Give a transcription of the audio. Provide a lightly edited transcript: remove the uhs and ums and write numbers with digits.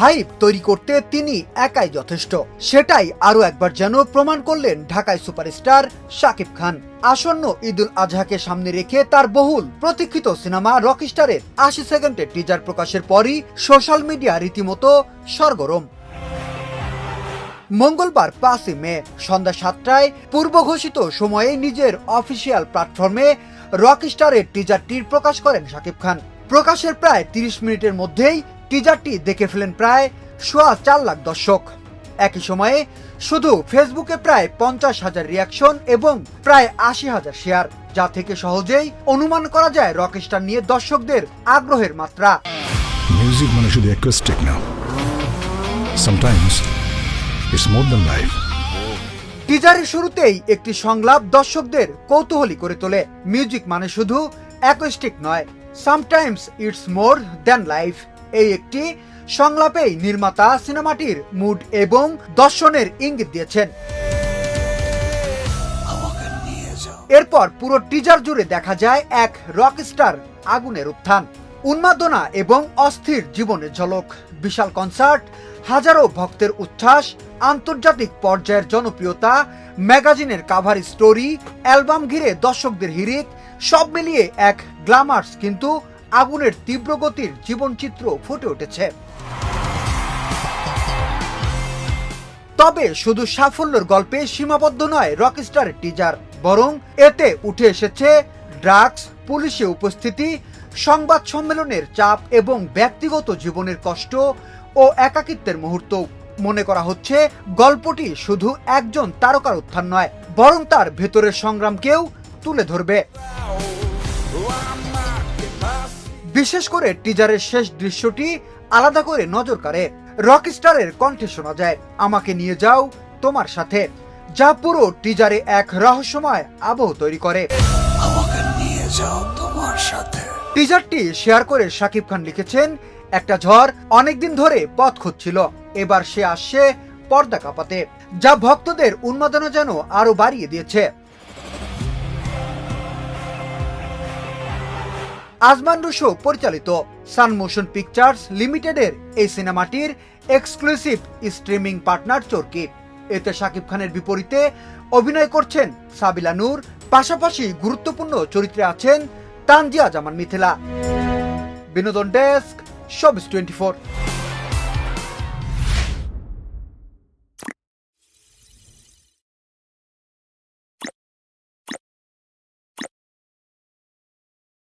Hype তৈরি করতে তিনি একাই যথেষ্ট, সেটাই আরো একবার যেন প্রমাণ করলেন ঢাকায় সুপারস্টার শাকিব খান। আসন্ন ঈদুল আজহাকে সামনে রেখে তার বহুল প্রতীক্ষিত সিনেমা রকস্টারের ৮০ সেকেন্ডের টিজার প্রকাশের পরই সোশ্যাল মিডিয়া রীতিমতো সরগরম। মঙ্গলবার ৫ই মে সন্ধ্যা ৭টায় পূর্ব ঘোষিত সময়ে নিজের অফিসিয়াল প্ল্যাটফর্মে রকস্টারের টিজারটির প্রকাশ করেন শাকিব খান। প্রকাশের প্রায় ৩০ মিনিটের মধ্যেই টিজারটি দেখে ফেলেন প্রায় ৪.৫ লাখ দর্শক। একই সময়ে শুধু ফেসবুকে প্রায় ৫০,০০০ রিয়াকশন এবং প্রায় ৮০,০০০ শেয়ার, যা থেকে সহজেই অনুমান করা যায় রকস্টার নিয়ে দর্শকদের আগ্রহের মাত্রা। মিউজিক মানে শুধু অ্যাকুস্টিক না, sometimes it's more than life. টিজারের শুরুতেই একটি সংলাপ দর্শকদের কৌতূহলী করে তোলে। মিউজিক মানে শুধু অ্যাকুস্টিক নয়, sometimes it's more than life. এই একটি সংলাপেই নির্মাতা সিনেমাটির মুড এবং দর্শনের ইঙ্গিত দিয়েছেন। এরপর পুরো টিজার জুড়ে দেখা যায় এক রকস্টার আগুনের উত্থান, উন্মাদনা এবং অস্থির জীবনের ঝলক। বিশাল কনসার্ট, হাজারো ভক্তের উচ্ছ্বাস, আন্তর্জাতিক পর্যায়ের জনপ্রিয়তা, ম্যাগাজিনের কাভার স্টোরি, অ্যালবাম ঘিরে দর্শকদের হিড়িক, সব মিলিয়ে এক গ্ল্যামার্স কিন্তু আগুনের তীব্র গতির জীবনচিত্র ফুটে উঠেছে। তবে শুধু সাফল্যের গল্পে সীমাবদ্ধ নয় রকস্টারের টিজার, বরং এতে উঠে এসেছে ড্রাগস, পুলিশে উপস্থিতি, সংবাদ সম্মেলনের চাপ এবং ব্যক্তিগত জীবনের কষ্ট ও একাকিত্বের মুহূর্ত। মনে করা হচ্ছে গল্পটি শুধু একজন তারকার উত্থান নয়, বরং তার ভেতরের সংগ্রামকেও তুলে ধরবে। বিশেষ করে টিজারের শেষ দৃশ্যটি আলাদা করে নজর কাড়ে। রকস্টারের কণ্ঠে শোনা যায় আমাকে নিয়ে যাও তোমার সাথে, যা পুরো টিজারে এক রহস্যময় আবহ তৈরি করে। আমাকে নিয়ে যাও তোমার সাথে। টিজারটি শেয়ার করে শাকিব খান লিখেছেন, একটা ঝড় অনেকদিন ধরে পথ খুঁজছিল, এবার সে আসছে পর্দা কাঁপাতে, যা ভক্তদের উন্মাদনা যেন আরো বাড়িয়ে দিয়েছে। আজমান রুশো পরিচালিত সান মোশন পিকচার্স লিমিটেডের এই সিনেমাটির এক্সক্লুসিভ স্ট্রিমিং পার্টনার চরকি। এতে শাকিব খানের বিপরীতে অভিনয় করছেন সাবিলা নূর, পাশাপাশি গুরুত্বপূর্ণ চরিত্রে আছেন তানজিয়া জামান মিথিলা। বিনোদন ডেস্ক, শোবিজ 24।